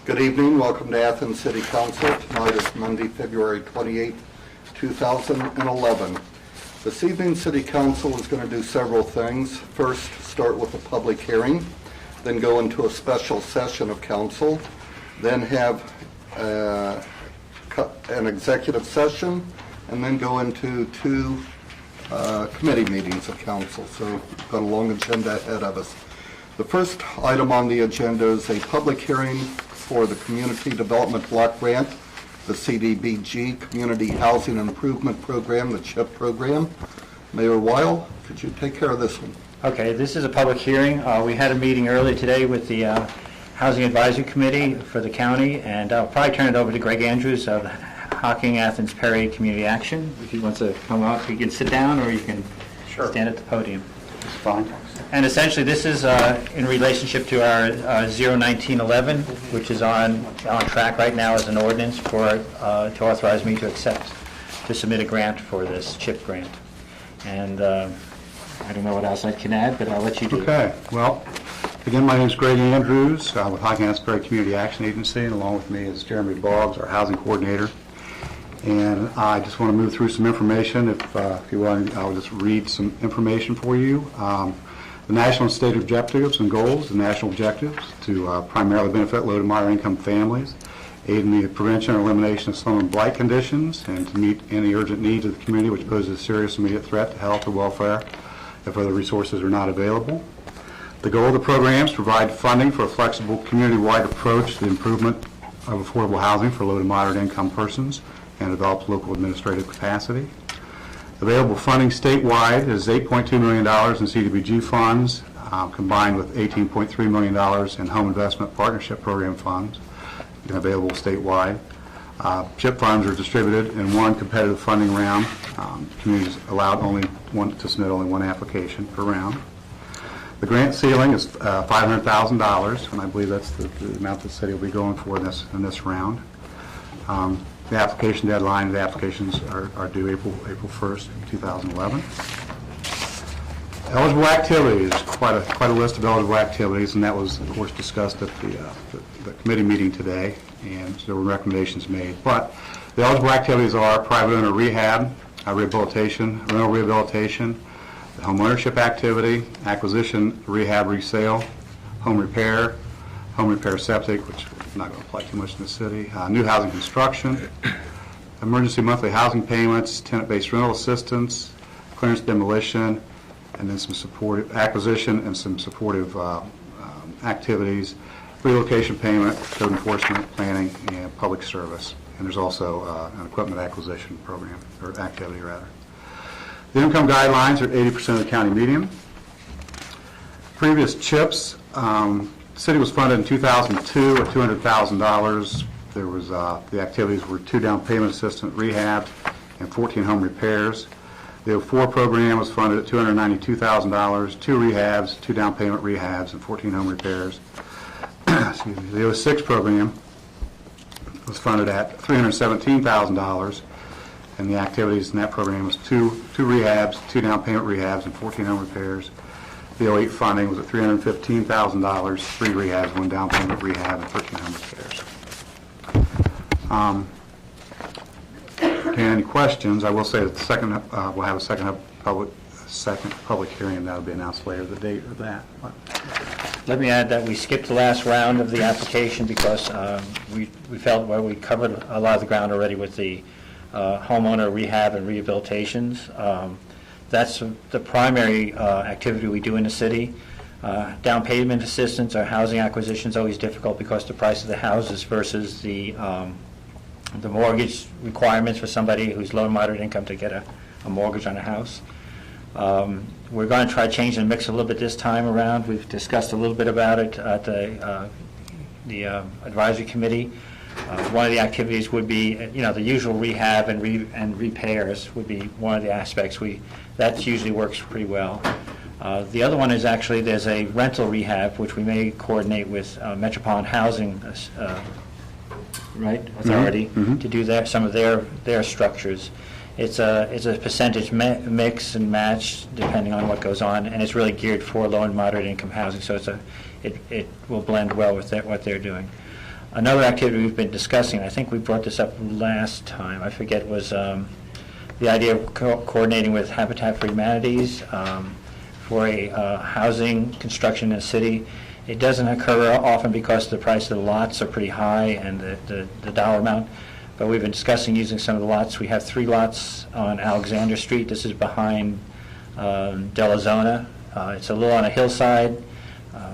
Good evening. Welcome to Athens City Council. Tonight is Monday, February 28, 2011. This evening, City Council is going to do several things. First, start with a public hearing, then go into a special session of council, then have an executive session, and then go into two committee meetings of council. So we've got a long agenda ahead of us. The first item on the agenda is a public hearing for the Community Development Block Grant, the CDBG Community Housing Improvement Program, the CHIP program. Mayor Weil, could you take care of this one? Okay, this is a public hearing. We had a meeting earlier today with the Housing Advisory Committee for the county, and I'll probably turn it over to Greg Andrews of Hocking Athens Perry Community Action. If he wants to come up, you can sit down or you can stand at the podium. It's fine. And essentially, this is in relationship to our 01911, which is on track right now as an ordinance for to authorize me to submit a grant for this CHIP grant. And I don't know what else I can add, but I'll let you do it. Okay. Well, again, my name is Greg Andrews with Hocking Athens Perry Community Action Agency, and along with me is Jeremy Boggs, our housing coordinator. And I just want to move through some information. If you want, I'll just read some information for you. The national and state objectives and goals, the national objectives to primarily benefit low to moderate income families, aid in the prevention or elimination of slum and blight conditions, and to meet any urgent needs of the community which poses a serious immediate threat to health or welfare if other resources are not available. The goal of the program is to provide funding for a flexible community-wide approach to the improvement of affordable housing for low to moderate income persons and develop local administrative capacity. Available funding statewide is $8.2 million in CDBG funds, combined with $18.3 million in Home Investment Partnership Program funds, available statewide. CHIP funds are distributed in one competitive funding round. Communities allowed to submit only one application per round. The grant ceiling is $500,000, and I believe that's the amount the city will be going for in this round. The application deadline, the applications are due April 1st, 2011. Eligible activities, quite a list of eligible activities, and that was, of course, discussed at the committee meeting today, and there were recommendations made. But the eligible activities are private owner rehab, rehabilitation, rental rehabilitation, the home ownership activity, acquisition, rehab, resale, home repair septic, which is not going to apply too much in the city, new housing construction, emergency monthly housing payments, tenant-based rental assistance, clearance demolition, and then some supportive acquisition and some supportive activities, relocation payment, code enforcement, planning, and public service. And there's also an equipment acquisition program, or activity rather. The income guidelines are 80% of the county median. Previous CHIPs, the city was funded in 2002 at $200,000. There was the activities were 2 down payment assistant rehab and 14 home repairs. The 04 program was funded at $292,000, 2 rehabs, 2 down payment rehabs, and 14 home repairs. Excuse me. The 06 program was funded at $317,000, and the activities in that program was 2 rehabs, 2 down payment rehabs, and 14 home repairs. The 08 funding was at $315,000, 3 rehabs, 1 down payment rehab, and 13 home repairs. Okay, any questions? I will say that the second we'll have a second public hearing, and that'll be announced later. The date of that. Let me add that we skipped the last round of the application because we felt we covered a lot of the ground already with the homeowner rehab and rehabilitations. That's the primary activity we do in the city. Down payment assistance or housing acquisition is always difficult because the price of the houses versus the mortgage requirements for somebody who's low and moderate income to get a mortgage on a house. We're going to try to change the mix a little bit this time around. We've discussed a little bit about it at the advisory committee. One of the activities would be, the usual rehab and repairs would be one of the aspects. That usually works pretty well. The other one is actually there's a rental rehab which we may coordinate with Metropolitan Housing Authority to do some of their structures. It's a percentage mix and match depending on what goes on, and it's really geared for low and moderate income housing. So it will blend well with what they're doing. Another activity we've been discussing, I think we brought this up last time, I forget, was the idea of coordinating with Habitat for Humanities for a housing construction in the city. It doesn't occur often because the price of the lots are pretty high and the dollar amount, but we've been discussing using some of the lots. We have 3 lots on Alexander Street. This is behind Della Zona. It's a little on a hillside,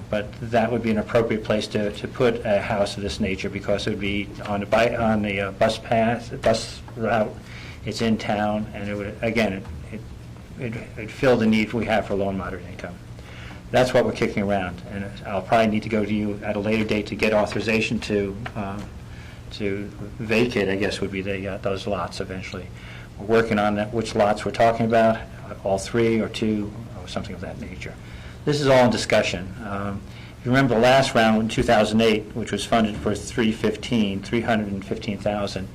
but that would be an appropriate place to put a house of this nature because it would be on the bus route. It's in town, and it would, again, it'd fill the need we have for low and moderate income. That's what we're kicking around, and I'll probably need to go to you at a later date to get authorization to vacate, I guess, would be those lots eventually. We're working on which lots we're talking about, all 3 or 2, or something of that nature. This is all in discussion. If you remember the last round in 2008, which was funded for $315,000,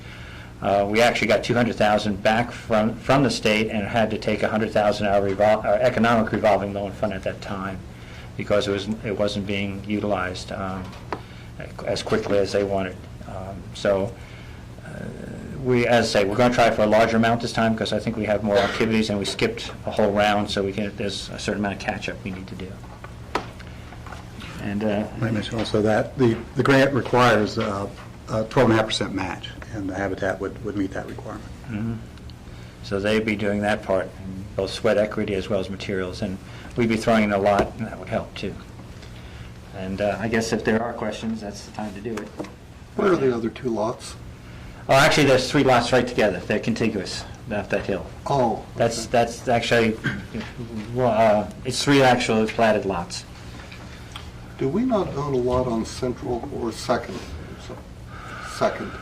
we actually got $200,000 back from the state and had to take $100,000 out of our economic revolving loan fund at that time because it wasn't being utilized as quickly as they wanted. As I say, we're going to try for a larger amount this time because I think we have more activities and we skipped a whole round, so there's a certain amount of catch-up we need to do. And Let me mention also that the grant requires a 12.5% match, and the Habitat would meet that requirement. Mm-hmm. So they'd be doing that part, both sweat equity as well as materials, and we'd be throwing in a lot, and that would help too. And I guess if there are questions, that's the time to do it. Where are the other 2 lots? Oh, actually, there's 3 lots right together. They're contiguous off that hill. Oh. That's actually, it's 3 actual platted lots. Do we not own a lot on Central or Second? Second.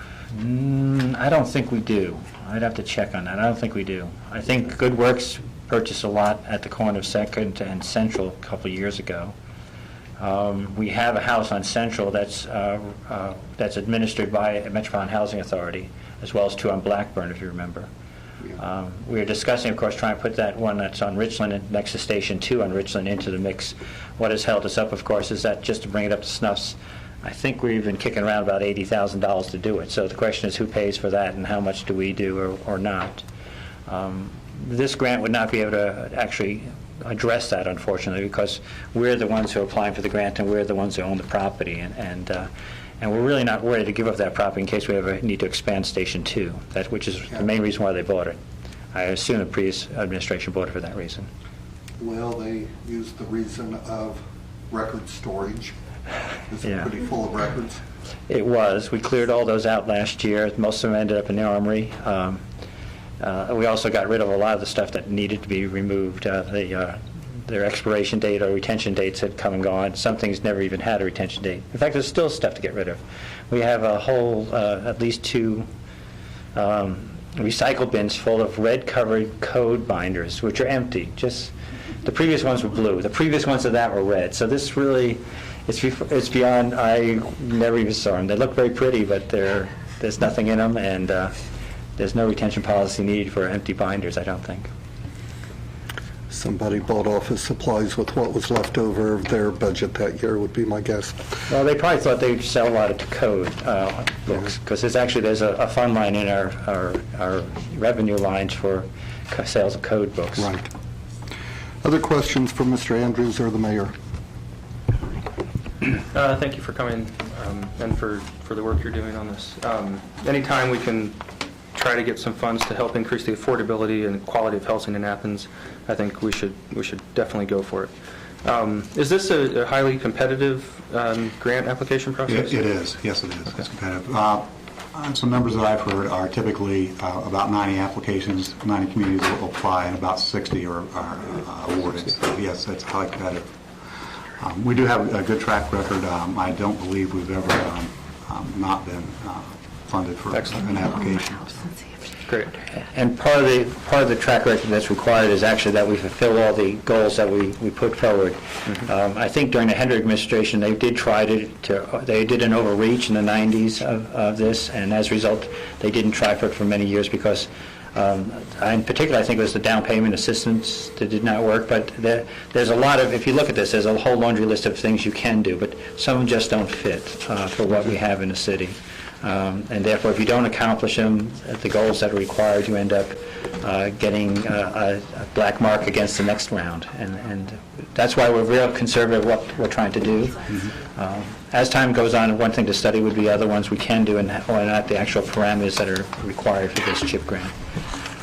I don't think we do. I'd have to check on that. I don't think we do. I think Good Works purchased a lot at the corner of Second and Central a couple of years ago. We have a house on Central that's administered by a Metropolitan Housing Authority, as well as 2 on Blackburn, if you remember. We are discussing, of course, trying to put that one that's on Richland and next to Station 2 on Richland into the mix. What has held us up, of course, is that just to bring it up to snuffs, I think we've been kicking around about $80,000 to do it. So the question is who pays for that and how much do we do or not. This grant would not be able to actually address that, unfortunately, because we're the ones who are applying for the grant and we're the ones who own the property. And we're really not ready to give up that property in case we ever need to expand Station 2, which is the main reason why they bought it. I assume the previous administration bought it for that reason. Well, they used the reason of record storage. Is it Yeah. pretty full of records? It was. We cleared all those out last year. Most of them ended up in the armory. We also got rid of a lot of the stuff that needed to be removed. Their expiration date or retention dates had come and gone. Some things never even had a retention date. In fact, there's still stuff to get rid of. We have a whole, at least 2 recycle bins full of red-covered code binders, which are empty. Just the previous ones were blue. The previous ones of that were red. So this really, it's beyond. I never even saw them. They look very pretty, but there's nothing in them, and there's no retention policy needed for empty binders, I don't think. Somebody bought office supplies with what was left over of their budget that year would be my guess. Well, they probably thought they'd sell a lot of code books, because there's a fund line in our revenue lines for sales of code books. Right. Other questions for Mr. Andrews or the mayor? Thank you for coming and for the work you're doing on this. Anytime we can try to get some funds to help increase the affordability and quality of housing in Athens, I think we should definitely go for it. Is this a highly competitive grant application process? It is. Yes, it is. It's competitive. Some numbers that I've heard are typically about 90 applications, 90 communities will apply, and about 60 are awarded. So yes, it's highly competitive. We do have a good track record. I don't believe we've ever not been funded for an application. Great. And part of the track record that's required is actually that we fulfill all the goals that we put forward. Mm-hmm. I think during the Hendrick administration, they did try they did an overreach in the 90s of this, and as a result, they didn't try for it for many years because In particular, I think it was the down payment assistance that did not work, but there's a lot of, if you look at this, there's a whole laundry list of things you can do, but some of them just don't fit for what we have in the city. And therefore, if you don't accomplish them, the goals that are required, you end up getting a black mark against the next round. And that's why we're real conservative what we're trying to do. As time goes on, one thing to study would be other ones we can do and or not the actual parameters that are required for this CHIP grant.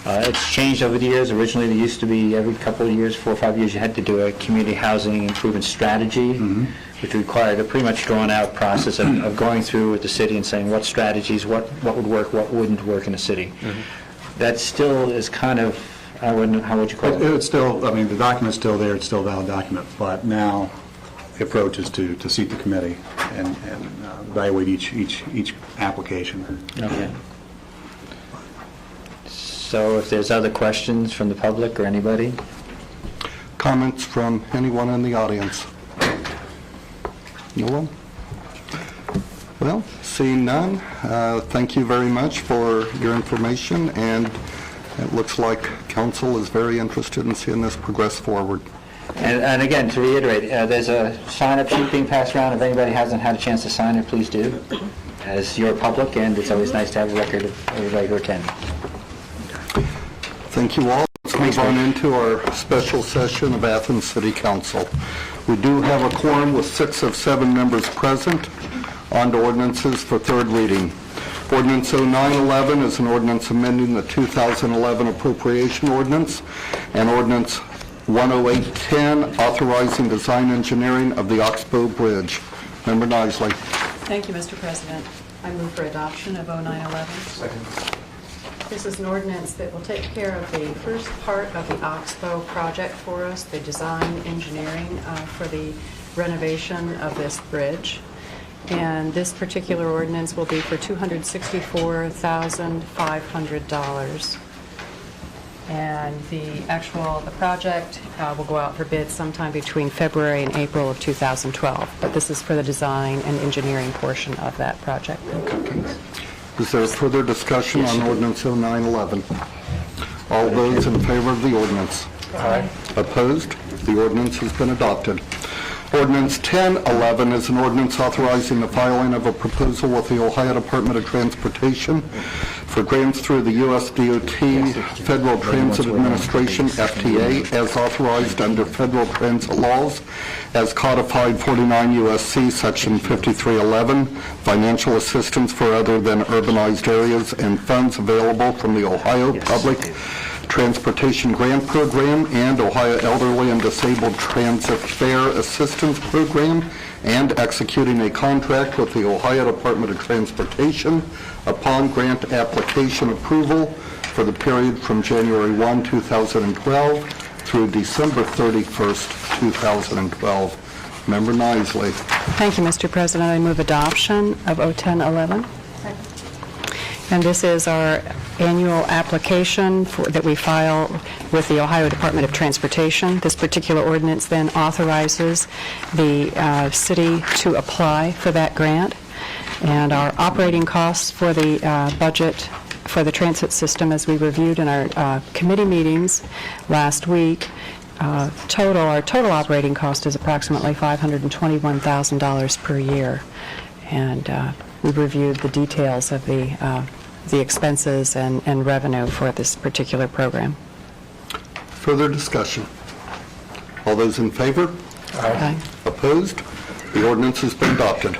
It's changed over the years. Originally, there used to be every couple of years, 4 or 5 years, you had to do a community housing improvement strategy, which required a pretty much drawn-out process of going through with the city and saying what strategies, what would work, what wouldn't work in a city. That still is kind of, how would you call it? It's still, I mean, the document's still there, it's still a valid document, but now the approach is to seat the committee and evaluate each application. Okay. So if there's other questions from the public or anybody? Comments from anyone in the audience? No one? Well, seeing none, thank you very much for your information, and it looks like council is very interested in seeing this progress forward. And again, to reiterate, there's a sign-up sheet being passed around. If anybody hasn't had a chance to sign it, please do, as you're public, and it's always nice to have a record of everybody who attended. Thank you all. Let's move on into our special session of Athens City Council. We do have a quorum with 6 of 7 members present. On to ordinances for third reading. Ordinance 0911 is an ordinance amending the 2011 appropriation ordinance, and ordinance 10810 authorizing design engineering of the Oxbow Bridge. Member Nisley. Thank you, Mr. President. I move for adoption of 0911. Second. This is an ordinance that will take care of the first part of the Oxbow project for us, the design engineering for the renovation of this bridge. And this particular ordinance will be for $264,500. And the project will go out for bid sometime between February and April of 2012. But this is for the design and engineering portion of that project. Is there further discussion on ordinance 0911? All those in favor of the ordinance? Aye. Opposed? The ordinance has been adopted. Ordinance 1011 is an ordinance authorizing the filing of a proposal with the Ohio Department of Transportation for grants through the U.S. DOT Federal Transit Administration, FTA, as authorized under federal transit laws, as codified 49 U.S.C. Section 5311, financial assistance for other than urbanized areas and funds available from the Ohio Public Transportation Grant Program and Ohio Elderly and Disabled Transit Fare Assistance Program, and executing a contract with the Ohio Department of Transportation upon grant application approval for the period from January 1, 2012 through December 31st, 2012. Member Nisley. Thank you, Mr. President. I move adoption of 01011. And this is our annual application that we file with the Ohio Department of Transportation. This particular ordinance then authorizes the city to apply for that grant. And our operating costs for the budget for the transit system, as we reviewed in our committee meetings last week, our total operating cost is approximately $521,000 per year. And we reviewed the details of the expenses and revenue for this particular program. Further discussion? All those in favor? Aye. Opposed? The ordinance has been adopted.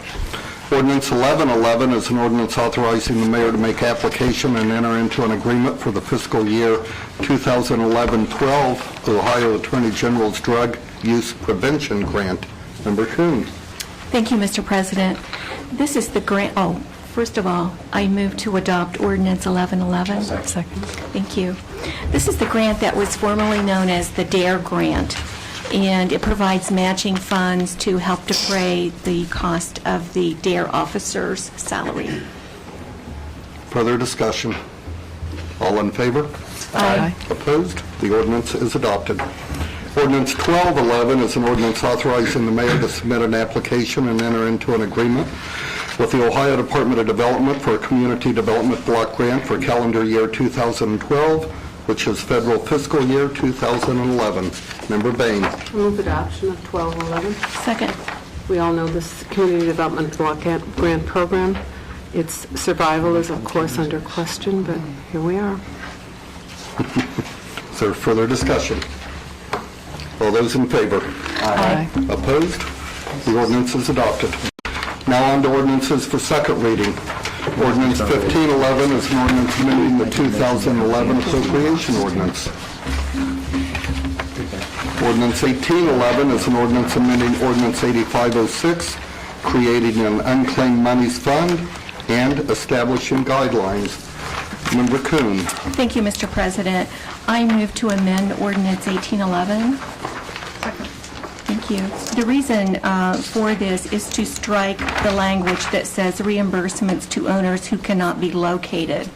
Ordinance 1111 is an ordinance authorizing the mayor to make application and enter into an agreement for the fiscal year 2011-12 Ohio Attorney General's Drug Use Prevention Grant. Member Kuhn. Thank you, Mr. President. This is the grant, first of all, I move to adopt ordinance 1111. Second. Thank you. This is the grant that was formerly known as the DARE grant, and it provides matching funds to help defray the cost of the DARE officer's salary. Further discussion? All in favor? Aye. Opposed? The ordinance is adopted. Ordinance 1211 is an ordinance authorizing the mayor to submit an application and enter into an agreement with the Ohio Department of Development for a Community Development Block Grant for calendar year 2012, which is federal fiscal year 2011. Member Bain. Move adoption of 1211. Second. We all know this Community Development Block Grant Program. Its survival is, of course, under question, but here we are. Is there further discussion? All those in favor? Aye. Opposed? The ordinance is adopted. Now on to ordinances for second reading. Ordinance 1511 is an ordinance amending the 2011 appropriation ordinance. Ordinance 1811 is an ordinance amending Ordinance 8506, creating an unclaimed monies fund and establishing guidelines. Member Kuhn. Thank you, Mr. President. I move to amend Ordinance 1811. Thank you. The reason for this is to strike the language that says reimbursements to owners who cannot be located.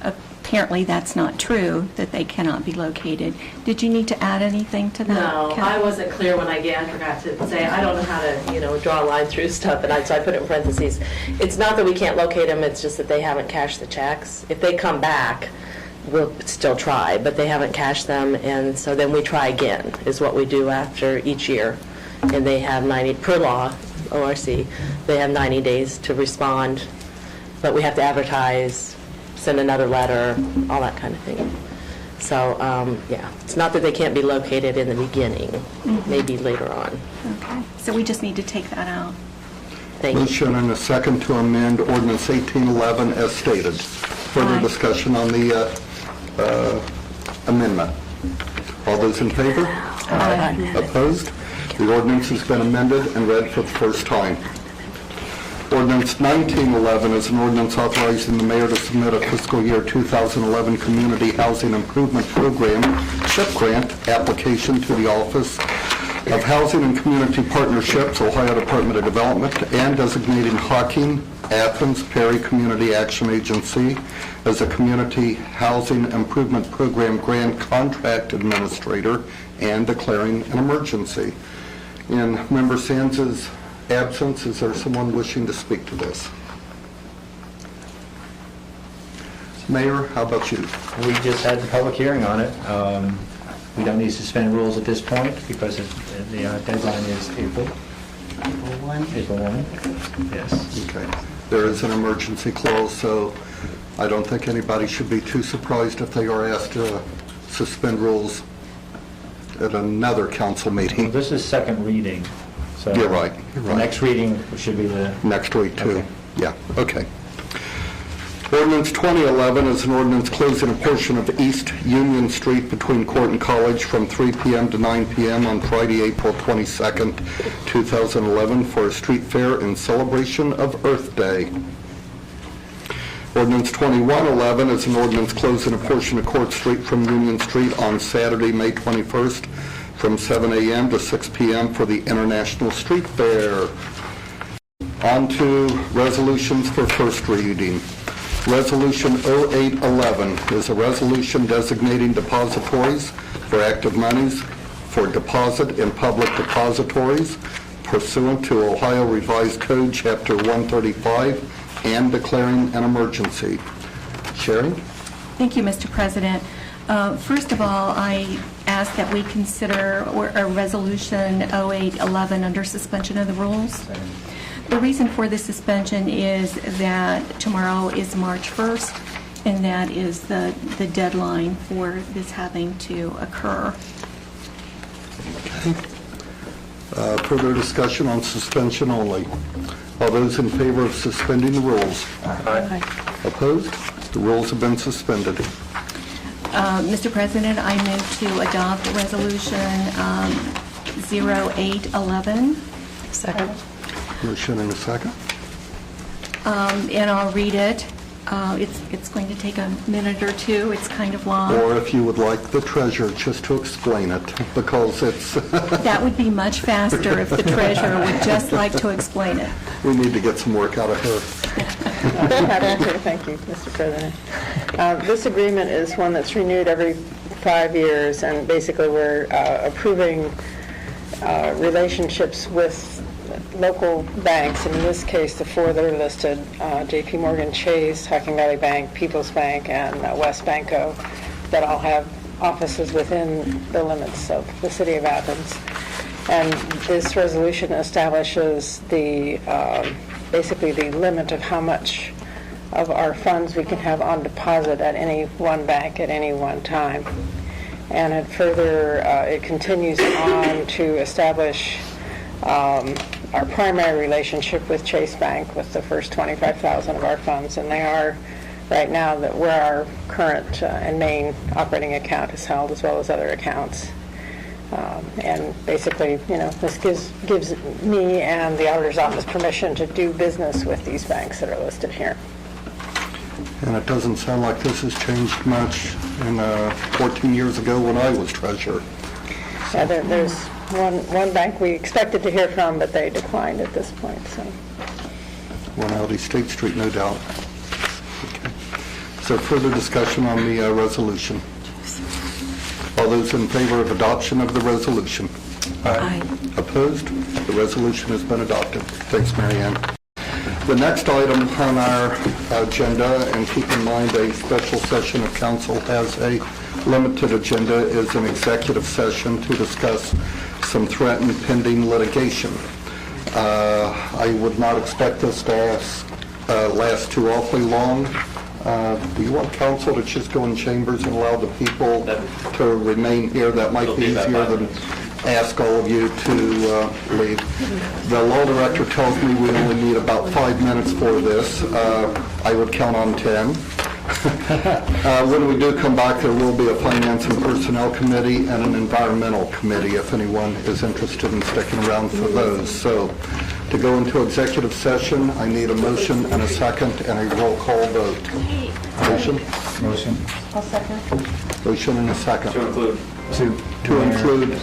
Apparently, that's not true, that they cannot be located. Did you need to add anything to that? No, I wasn't clear when I forgot to say, I don't know how to, draw a line through stuff, and so I put it in parentheses. It's not that we can't locate them, it's just that they haven't cashed the checks. If they come back, we'll still try, but they haven't cashed them, and so then we try again, is what we do after each year. And they have 90, per law, ORC, they have 90 days to respond, but we have to advertise, send another letter, all that kind of thing. So, yeah, it's not that they can't be located in the beginning, maybe later on. Okay, so we just need to take that out. Thank you. Motion and a second to amend Ordinance 1811 as stated. Further Aye. discussion on the amendment. All those in favor? Aye. Opposed? The ordinance has been amended and read for the first time. Ordinance 1911 is an ordinance authorizing the mayor to submit a fiscal year 2011 Community Housing Improvement Program CHIP grant application to the Office of Housing and Community Partnerships, Ohio Department of Development, and designating Hocking, Athens, Perry Community Action Agency as a Community Housing Improvement Program grant contract administrator and declaring an emergency. In Member Sands' absence, is there someone wishing to speak to this? Mayor, how about you? We just had the public hearing on it. We don't need to suspend rules at this point because the deadline is April 1. April 1, yes. Okay. There is an emergency clause, so I don't think anybody should be too surprised if they are asked to suspend rules at another council meeting. This is second reading, so... You're right, you're The right. next reading should be the... Next week, too. Okay. Yeah, okay. Ordinance 2011 is an ordinance closing a portion of East Union Street between Court and College from 3 p.m. to 9 p.m. on Friday, April 22nd, 2011 for a street fair in celebration of Earth Day. Ordinance 2111 is an ordinance closing a portion of Court Street from Union Street on Saturday, May 21st from 7 a.m. to 6 p.m. for the International Street Fair. On to resolutions for first reading. Resolution 0811 is a resolution designating depositories for active monies for deposit in public depositories pursuant to Ohio Revised Code, Chapter 135, and declaring an emergency. Sherry? Thank you, Mr. President. First of all, I ask that we consider a Resolution 0811 under suspension of the rules. The reason for the suspension is that tomorrow is March 1st, and that is the deadline for this having to occur. Further discussion on suspension only. All those in favor of suspending the rules? Opposed? The rules have been suspended. Mr. President, I move to adopt Resolution 0811. Second. Motion and a second. And I'll read it. It's going to take a minute or two. It's kind of long. Or if you would like the treasurer just to explain it, because it's, That would be much faster if the treasurer would just like to explain it. we need to get some work out of her. Thank you, Mr. President. This agreement is one that's renewed every 5 years, and basically we're approving relationships with local banks, and in this case, the four that are listed, J.P. Morgan Chase, Hocking Valley Bank, People's Bank, and West Banco, that all have offices within the limits of the city of Athens. And this resolution establishes the, basically the limit of how much of our funds we can have on deposit at any one bank at any one time. And it further, it continues on to establish our primary relationship with Chase Bank with the first $25,000 of our funds, and they are right now that where our current and main operating account is held, as well as other accounts. And basically, this gives me and the auditor's office permission to do business with these banks that are listed here. And it doesn't sound like this has changed much in 14 years ago when I was treasurer. Yeah, there's one bank we expected to hear from, but they declined at this point. So, One out East State Street, no doubt. Okay. Is there further discussion on the resolution? All those in favor of adoption of the resolution? Aye. Opposed? The resolution has been adopted. Thanks, Mary Ann. The next item on our agenda, and keep in mind a special session of council has a limited agenda, is an executive session to discuss some threatened pending litigation. I would not expect this to last too awfully long. Do you want council to just go in chambers and allow the people to remain here? That might be easier than ask all of you to leave. The law director tells me we only need about 5 minutes for this. I would count on 10. When we do come back, there will be a Finance and Personnel Committee and an Environmental Committee if anyone is interested in sticking around for those. So to go into executive session, I need a motion and a second and a roll call vote. Motion? Motion. I'll second. Motion and a second. To Mayor, include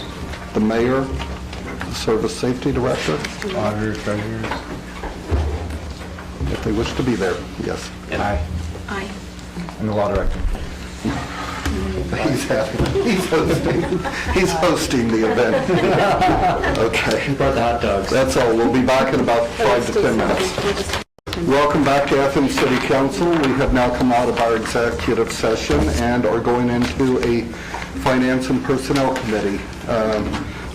the mayor, the service safety director, Auditor, treasurers. if they wish to be there, yes. Aye. Aye. And the law director. He's hosting the event. Okay. Brought the hot dogs. That's all. We'll be back in about 5 to 10 minutes. Welcome back to Athens City Council. We have now come out of our executive session and are going into a Finance and Personnel Committee.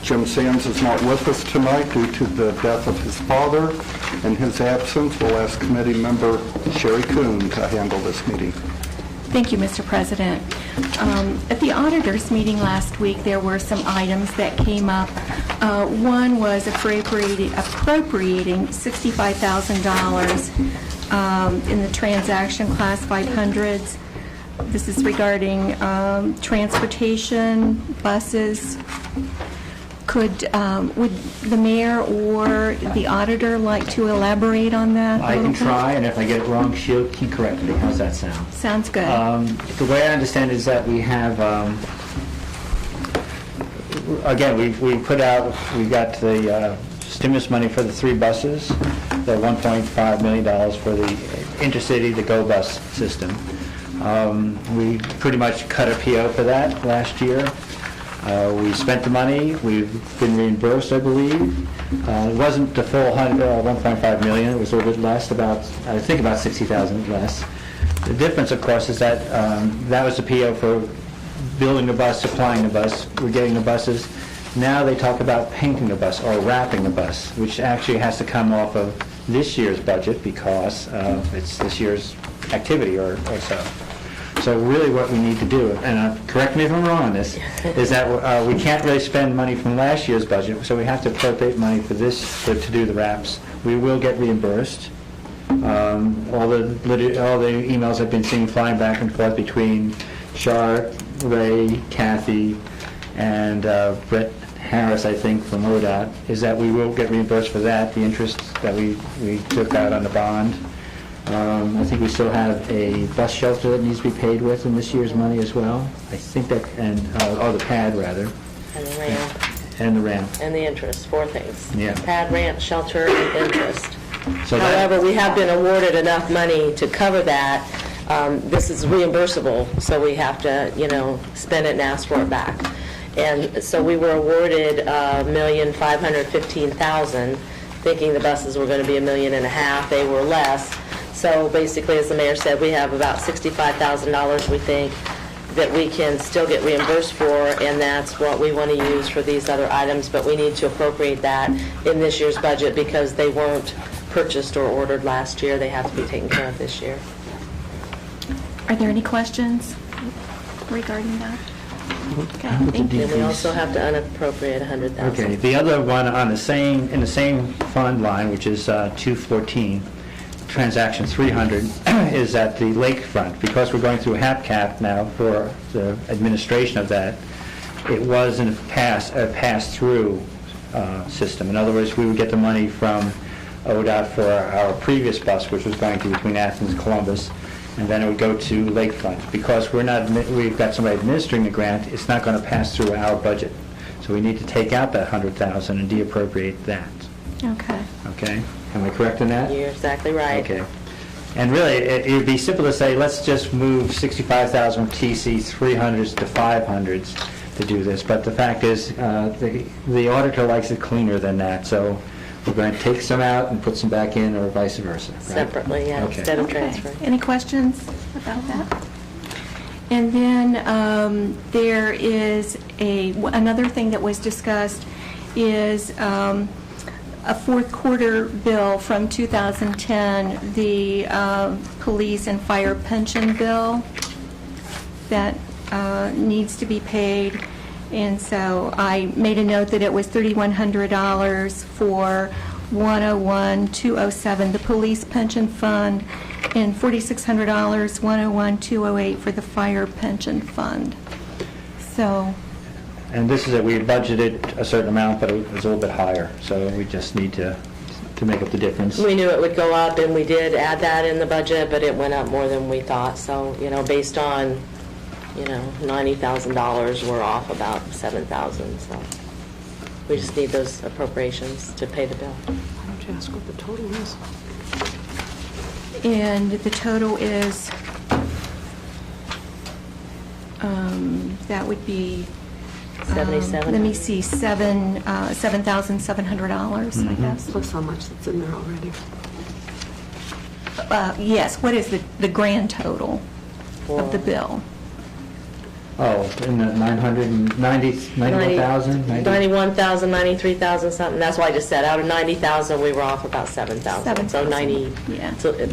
Jim Sands is not with us tonight due to the death of his father. In his absence, we'll ask committee member Sherry Kuhn to handle this meeting. Thank you, Mr. President. At the auditors' meeting last week, there were some items that came up. One was appropriating $65,000 in the transaction classified hundreds. This is regarding transportation, buses. Would the mayor or the auditor like to elaborate on that? I can try, and if I get it wrong, he correct me. How's that sound? Sounds good. The way I understand it is that we have, again, we got the stimulus money for the 3 buses, the $1.5 million for the intercity, the GO bus system. We pretty much cut a PO for that last year. We spent the money. We've been reimbursed, I believe. It wasn't the full 1.5 million. It was a little bit less, about 60,000 less. The difference, of course, is that that was the PO for building the bus, supplying the bus. We're getting the buses. Now they talk about painting the bus or wrapping the bus, which actually has to come off of this year's budget because it's this year's activity or so. So really what we need to do, and correct me if I'm wrong on this, is that we can't really spend money from last year's budget, so we have to appropriate money for this to do the wraps. We will get reimbursed. All the emails I've been seeing flying back and forth between Char, Ray, Kathy, and Brett Harris, I think, from ODOT, is that we will get reimbursed for that, the interest that we took out on the bond. I think we still have a bus shelter that needs to be paid with in this year's money as well. I think that, and the pad rather. And the ramp. And the ramp. And the interest, 4 things. Yeah. Pad, ramp, shelter, and interest. So However, we have been awarded enough money to cover that. This is reimbursable, so we have to, spend it and ask for it back. And so we were awarded $1,515,000, thinking the buses were going to be $1.5 million. They were less. So basically, as the mayor said, we have about $65,000 we think that we can still get reimbursed for, and that's what we want to use for these other items, but we need to appropriate that in this year's budget because they weren't purchased or ordered last year. They have to be taken care of this year. Are there any questions regarding that? Okay, thank you. And we also have to unappropriate $100,000. Okay, the other one on the same, in the same fund line, which is 214, transaction 300, is at the lakefront. Because we're going through HAPCAP now for the administration of that, it was in the past a pass-through system. In other words, we would get the money from ODOT for our previous bus, which was going to between Athens and Columbus, and then it would go to lakefront. Because we've got somebody administering the grant, it's not going to pass through our budget. So we need to take out that $100,000 and de-appropriate that. Okay. Okay? Am I correct in that? You're exactly right. Okay. And really, it would be simple to say, let's just move 65,000 from TC 300s to 500s to do this. But the fact is, the auditor likes it cleaner than that. So we're going to take some out and put some back in, or vice versa, right? Separately, yeah, Okay. instead of Okay. transferring. Any questions about that? And then there is another thing that was discussed is a fourth quarter bill from 2010, the police and fire pension bill that needs to be paid. And so I made a note that it was $3,100 for 101-207, the police pension fund, and $4,600, 101-208 for the fire pension fund. So, And this is it, we had budgeted a certain amount, but it was a little bit higher. So we just need to make up the difference. We knew it would go up, and we did add that in the budget, but it went up more than we thought. So, based on, $90,000, we're off about $7,000. So we just need those appropriations to pay the bill. Why don't you ask what the total is? and the total is, that would be... 77. Let me see, $7,700, I guess. Plus how much that's in there already. Yes, what is the grand total of the bill? Oh, in the 91,000? 91,000, 93,000 something. That's why I just said out of 90,000, we were off about 7,000. So 90, Yeah. so a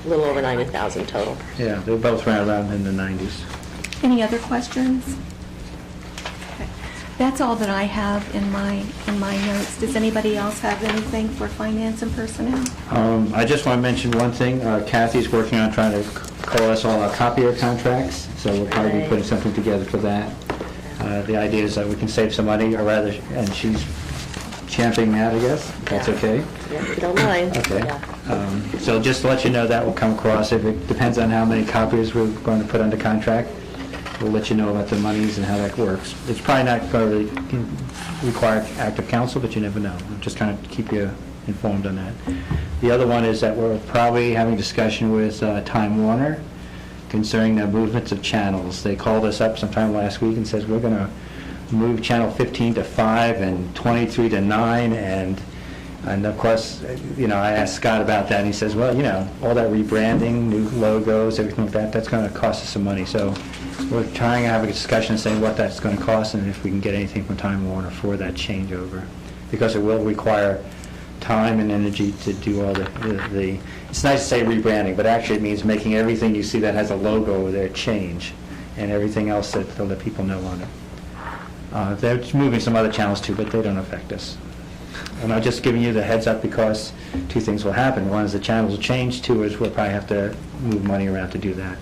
little over 90,000 total. Yeah, they both ran around in the 90s. Any other questions? Okay. That's all that I have in my notes. Does anybody else have anything for finance and personnel? I just want to mention one thing. Kathy's working on trying to coalesce all our copier contracts, so we'll probably be putting something together for that. The idea is that we can save some money, or rather, and she's championing that, I guess. That's Yeah. okay? Yeah, if you don't mind. Okay. Yeah. So just to let you know, that will come across. If it depends on how many copiers we're going to put under contract, we'll let you know about the monies and how that works. It's probably not going to require active counsel, but you never know. I'll just kind of keep you informed on that. The other one is that we're probably having discussion with Time Warner concerning the movements of channels. They called us up sometime last week and says, we're going to move channel 15 to 5 and 23 to 9, and of course, I asked Scott about that, and he says, well, all that rebranding, new logos, everything like that, that's going to cost us some money. So we're trying to have a discussion and saying what that's going to cost and if we can get anything from Time Warner for that changeover, because it will require time and energy to do all the it's nice to say rebranding, but actually it means making everything you see that has a logo over there change, and everything else that they'll let people know on it. They're moving some other channels too, but they don't affect us. And I'm just giving you the heads up because two things will happen. One is the channels will change. Two is we'll probably have to move money around to do that.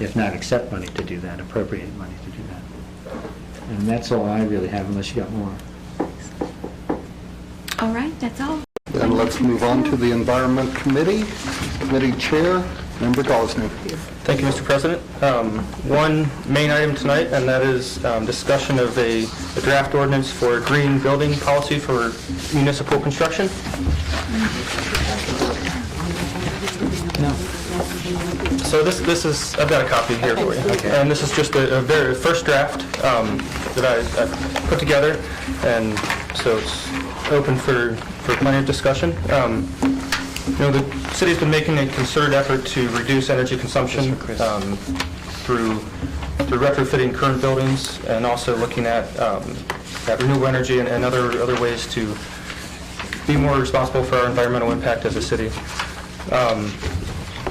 If not, accept money to do that, appropriate money to do that. And that's all I really have, unless you got more. All right, that's all. Then let's move on to the Environment Committee. Committee Chair, Member Gosney. Thank you, Mr. President. One main item tonight, and that is discussion of a draft ordinance for a green building policy for municipal construction. So this is, I've got a copy here for you. And this is just a very first draft that I put together, and so it's open for plenty of discussion. The city's been making a concerted effort to reduce energy consumption through retrofitting current buildings and also looking at renewable energy and other ways to be more responsible for our environmental impact as a city.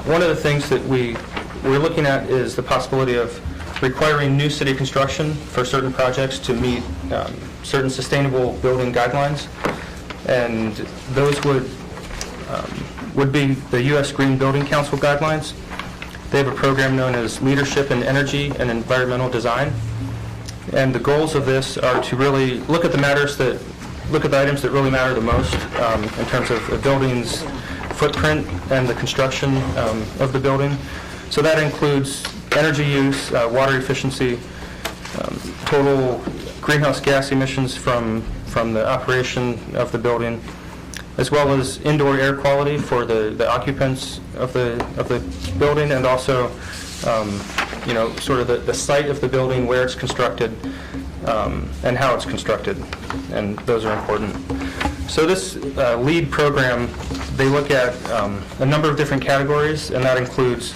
One of the things that we're looking at is the possibility of requiring new city construction for certain projects to meet certain sustainable building guidelines, and those would be the U.S. Green Building Council guidelines. They have a program known as Leadership in Energy and Environmental Design, and the goals of this are to really look at the items that really matter the most in terms of a building's footprint and the construction of the building. So that includes energy use, water efficiency, total greenhouse gas emissions from the operation of the building, as well as indoor air quality for the occupants of the building, and also sort of the site of the building, where it's constructed, and how it's constructed, and those are important. So this LEED program, they look at a number of different categories, and that includes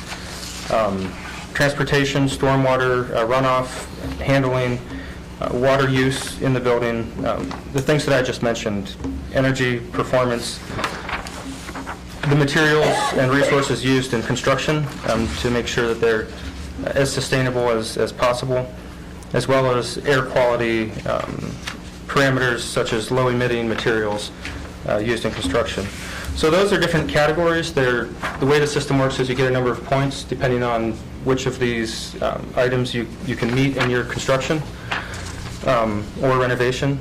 transportation, stormwater, runoff, handling, water use in the building, the things that I just mentioned, energy, performance, the materials and resources used in construction to make sure that they're as sustainable as possible, as well as air quality parameters such as low-emitting materials used in construction. So those are different categories. The way the system works is you get a number of points depending on which of these items you can meet in your construction or renovation.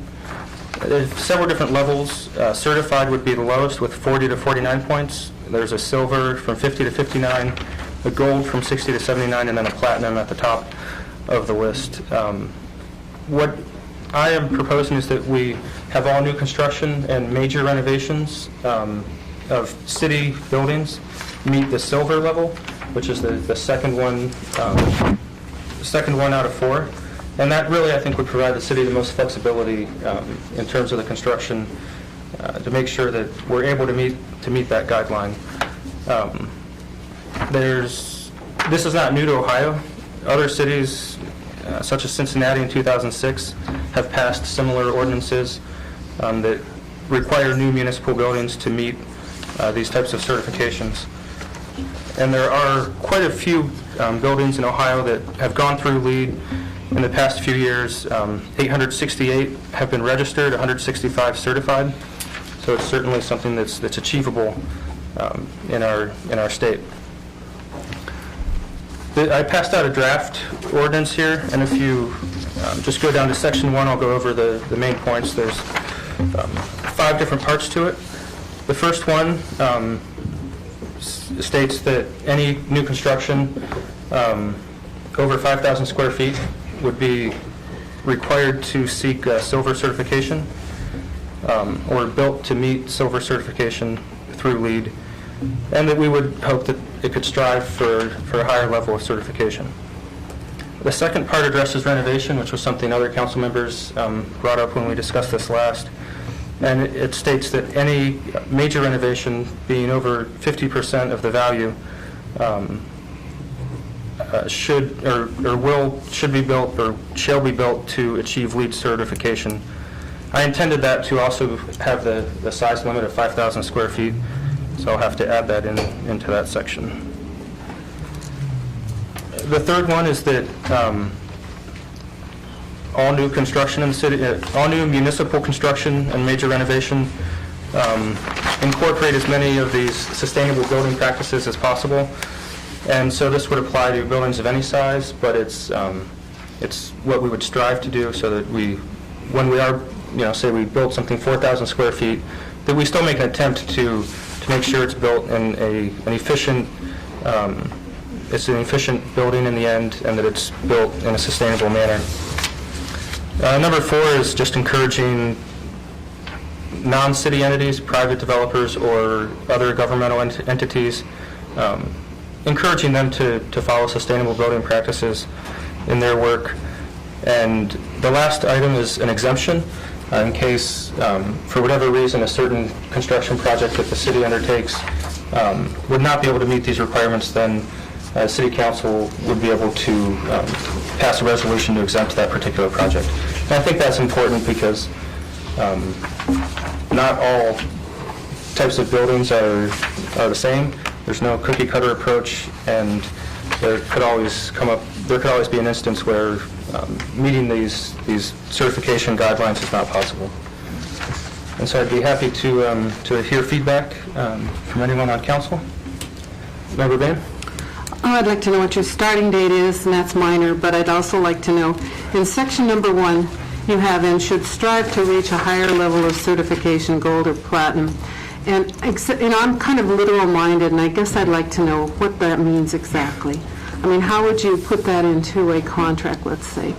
There's several different levels. Certified would be the lowest with 40 to 49 points. There's a silver from 50 to 59, a gold from 60 to 79, and then a platinum at the top of the list. What I am proposing is that we have all new construction and major renovations of city buildings meet the silver level, which is the second one out of 4. And that really, I think, would provide the city the most flexibility in terms of the construction to make sure that we're able to meet that guideline. This is not new to Ohio. Other cities, such as Cincinnati in 2006, have passed similar ordinances that require new municipal buildings to meet these types of certifications. And there are quite a few buildings in Ohio that have gone through LEED in the past few years. 868 have been registered, 165 certified. So it's certainly something that's achievable in our state. I passed out a draft ordinance here, and if you just go down to section 1, I'll go over the main points. There's 5 different parts to it. The first one states that any new construction over 5,000 square feet would be required to seek silver certification or built to meet silver certification through LEED, and that we would hope that it could strive for a higher level of certification. The second part addresses renovation, which was something other council members brought up when we discussed this last. And it states that any major renovation being over 50% of the value should be built or shall be built to achieve LEED certification. I intended that to also have the size limit of 5,000 square feet, so I'll have to add that into that section. The third one is that all new construction in the city, all new municipal construction and major renovation incorporate as many of these sustainable building practices as possible. And so this would apply to buildings of any size, but it's what we would strive to do so that when we are, say we build something 4,000 square feet, that we still make an attempt to make sure it's built in an efficient building in the end, and that it's built in a sustainable manner. Number 4 is just encouraging non-city entities, private developers, or other governmental entities, encouraging them to follow sustainable building practices in their work. And the last item is an exemption. in case, for whatever reason, a certain construction project that the city undertakes would not be able to meet these requirements, then City Council would be able to pass a resolution to exempt that particular project. And I think that's important because not all types of buildings are the same. There's no cookie cutter approach, and there could always be an instance where meeting these certification guidelines is not possible. And so I'd be happy to hear feedback from anyone on council. Member Bain? Oh, I'd like to know what your starting date is, and that's minor, but I'd also like to know, in section number 1, you have, and should strive to reach a higher level of certification, gold or platinum. And I'm kind of literal-minded, and I guess I'd like to know what that means exactly. I mean, how would you put that into a contract, let's say?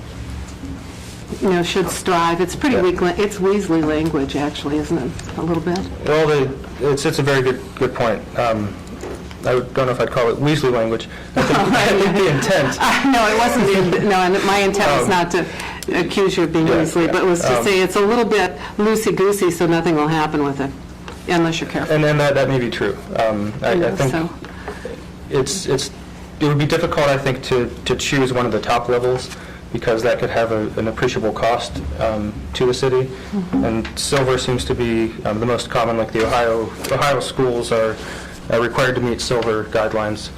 You know, should strive, it's pretty weak, it's Weasley language, actually, isn't it, a little bit? Well, it's a very good point. I don't know if I'd call it Weasley language. I think the intent. No, it wasn't, no, and my intent was not to accuse you of being Weasley, but it was to say it's a little bit loosey-goosey, so nothing will happen with it, unless you're careful. And then that may be true. I think so. it would be difficult, I think, to choose one of the top levels, because that could have an appreciable cost to the city. And silver seems to be the most common, like the Ohio schools are required to meet silver guidelines.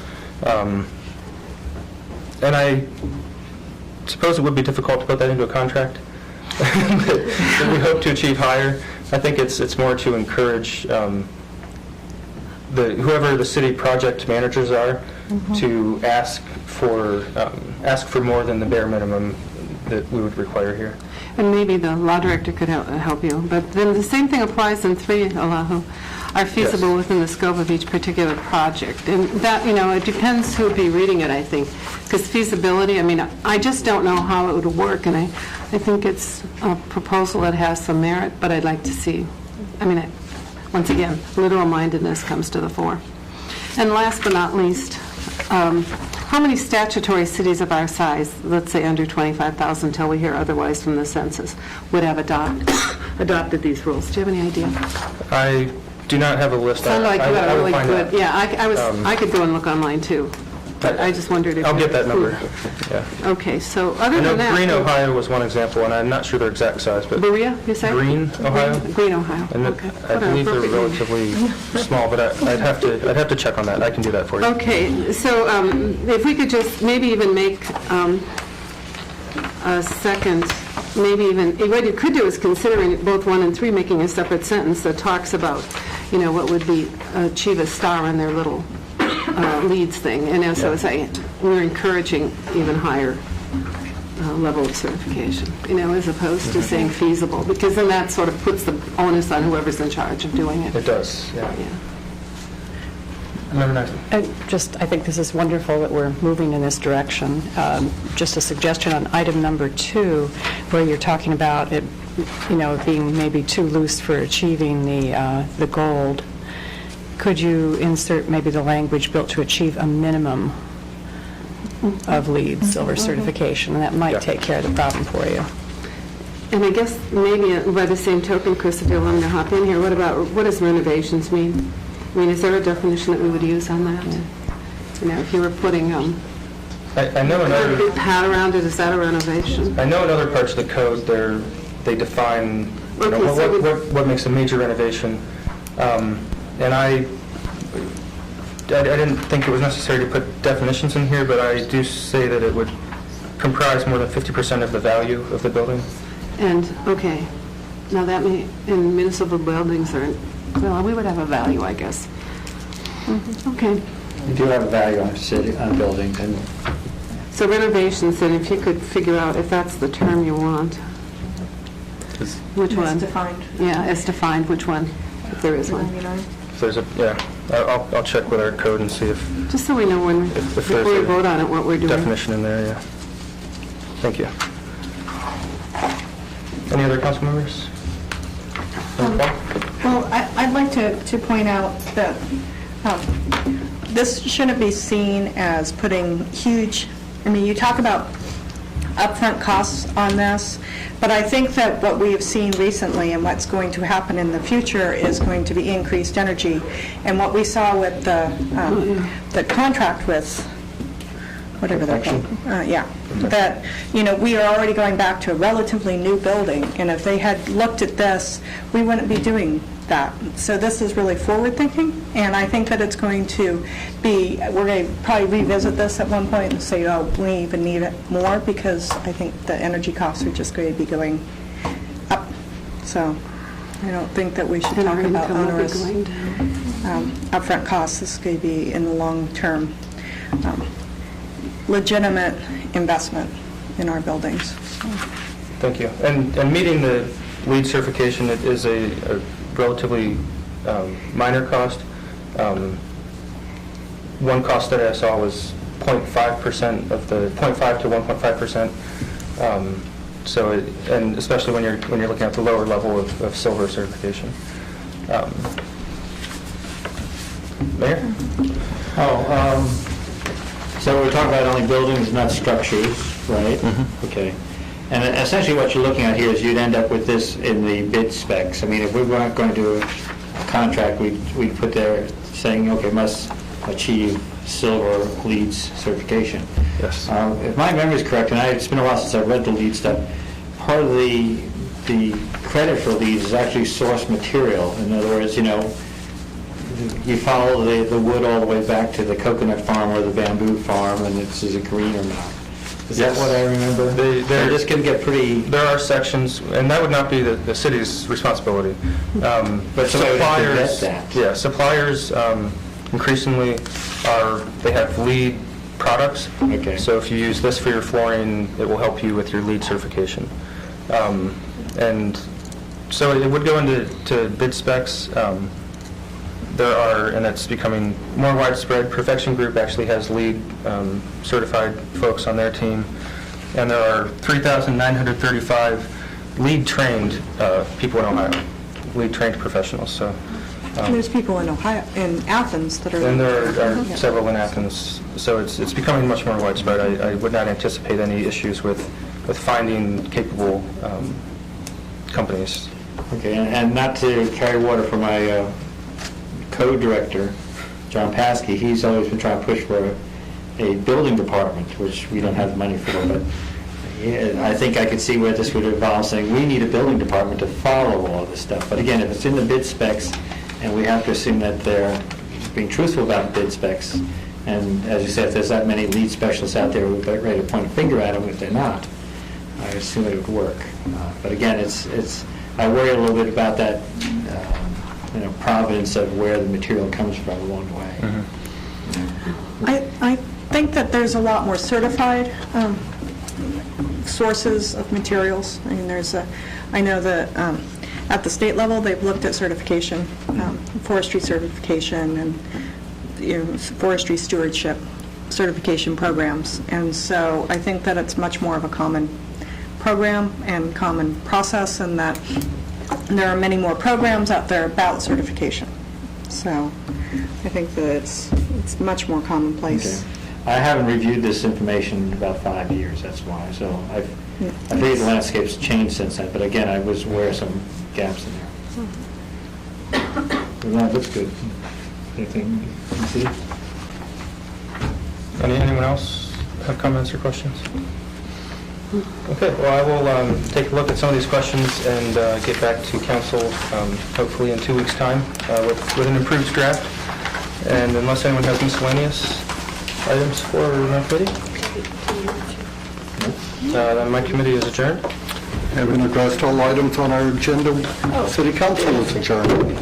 And I suppose it would be difficult to put that into a contract. But we hope to achieve higher. I think it's more to encourage whoever the city project managers are to ask for more than the bare minimum that we would require here. And maybe the law director could help you. But then the same thing applies in 3, Oahu, are feasible within the scope of each particular project. And that, you know, it depends who would be reading it, I think. Because feasibility, I mean, I just don't know how it would work, and I think it's a proposal that has some merit, but I'd like to see, I mean, once again, literal-mindedness comes to the fore. And last but not least, how many statutory cities of our size, let's say under 25,000 until we hear otherwise from the census, would have adopted these rules? Do you have any idea? I do not have a list. Sounded like you had a really good, yeah, I could go and look online too, but I just wondered if... I'll get that number. Yeah. Okay, so other I know than that... Green, Ohio was one example, and I'm not sure their exact size, but... Berea, you say? Green, Ohio? Green, Ohio, And okay. I believe they're relatively small, but I'd have to check on that. I can do that for you. Okay, so if we could just maybe even make a second, maybe even, what you could do is considering both 1 and 3, making a separate sentence that talks about, you know, what would be achieve a star on their little leads thing. And so it's like we're encouraging even higher level of certification, you know, as opposed to saying feasible, because then that sort of puts the onus on whoever's in charge of doing it. It does, yeah. Member Nyson. I think this is wonderful that we're moving in this direction. Just a suggestion on item number 2, where you're talking about it, you know, being maybe too loose for achieving the gold. Could you insert maybe the language built to achieve a minimum of LEED silver certification? And that might take care of the problem for you. And I guess maybe by the same token, Chris, if you'll let me hop in here, what does renovations mean? I mean, is there a definition that we would use on that? You know, if you were putting I know in a other, big pad around it, is that a renovation? I know in other parts of the code, they define what makes a major renovation. And I didn't think it was necessary to put definitions in here, but I do say that it would comprise more than 50% of the value of the building. And, okay, now that may, in municipal buildings well, we would have a value, I guess. Okay. We do have a value on buildings, and So renovations, then if you could figure out if that's the term you want. Which one? As defined. Yeah, as defined, which one, if there is one. If there's I'll check with our code and see if Just so we know when, If before there's we a vote on it, what we're doing. definition in there, yeah. Thank you. Any other council members? Well, I'd like to point out that this shouldn't be seen as putting huge, I mean, you talk about upfront costs on this, but I think that what we have seen recently and what's going to happen in the future is going to be increased energy. And what we saw with the contract with, whatever they're called, that, we are already going back to a relatively new building, and if they had looked at this, we wouldn't be doing that. So this is really forward-thinking, and I think that it's going to be, we're going to probably revisit this at one point and say, oh, we even need it more, because I think the energy costs are just going to be going up. So I don't think that we should They're not talk going to about come up and onerous going down. upfront costs. This is going to be in the long term. Legitimate investment in our buildings. Thank you. And meeting the LEED certification, it is a relatively minor cost. One cost that I saw was 0.5% of the 0.5 to 1.5%. So, and especially when you're looking at the lower level of silver certification. Mayor? So we're talking about only buildings, not structures, right? Okay. And essentially what you're looking at here is you'd end up with this in the bid specs. I mean, if we weren't going to do a contract, we'd put there saying, okay, must achieve silver LEED certification. Yes. If my memory is correct, and it's been a while since I've read the LEED stuff, part of the credit for LEED is actually source material. In other words, you follow the wood all the way back to the coconut farm or the bamboo farm, and is it green or not? Is that what I remember? This can get pretty... There are sections, and that would not be the city's responsibility. But somebody would have to vet that. Yeah, suppliers increasingly they have LEED products. Okay. So if you use this for your flooring, it will help you with your LEED certification. And so it would go into bid specs. There are, and it's becoming more widespread, Perfection Group actually has LEED certified folks on their team, and there are 3,935 LEED trained people in Ohio, LEED trained professionals. So, There's people in Ohio, in Athens that are... and there are several in Athens, so it's becoming much more widespread. I would not anticipate any issues with finding capable companies. Okay, and not to carry water for my code director, John Paskey, he's always been trying to push for a building department, which we don't have the money for, but I think I could see where this would involve saying we need a building department to follow all this stuff. But again, if it's in the bid specs, and we have to assume that they're being truthful about bid specs, and as you said, if there's that many LEED specialists out there who are ready to point a finger at them if they're not, I assume it would work. But again, I worry a little bit about that providence of where the material comes from along the way. I think that there's a lot more certified sources of materials. I mean, I know that at the state level, they've looked at certification, forestry certification, and forestry stewardship certification programs. And so I think that it's much more of a common program and common process, and that there are many more programs out there about certification. So I think that it's much more commonplace. Okay. I haven't reviewed this information in about 5 years, that's why. So I think the landscape's changed since then, but again, I was aware of some gaps in there. Well, that looks good. Anything you see? Anyone else have comments or questions? Okay, well, I will take a look at some of these questions and get back to council hopefully in 2 weeks' time with an improved draft. And unless anyone has miscellaneous items for my committee, then my committee is adjourned. Having addressed all items on our agenda, City Council is adjourned.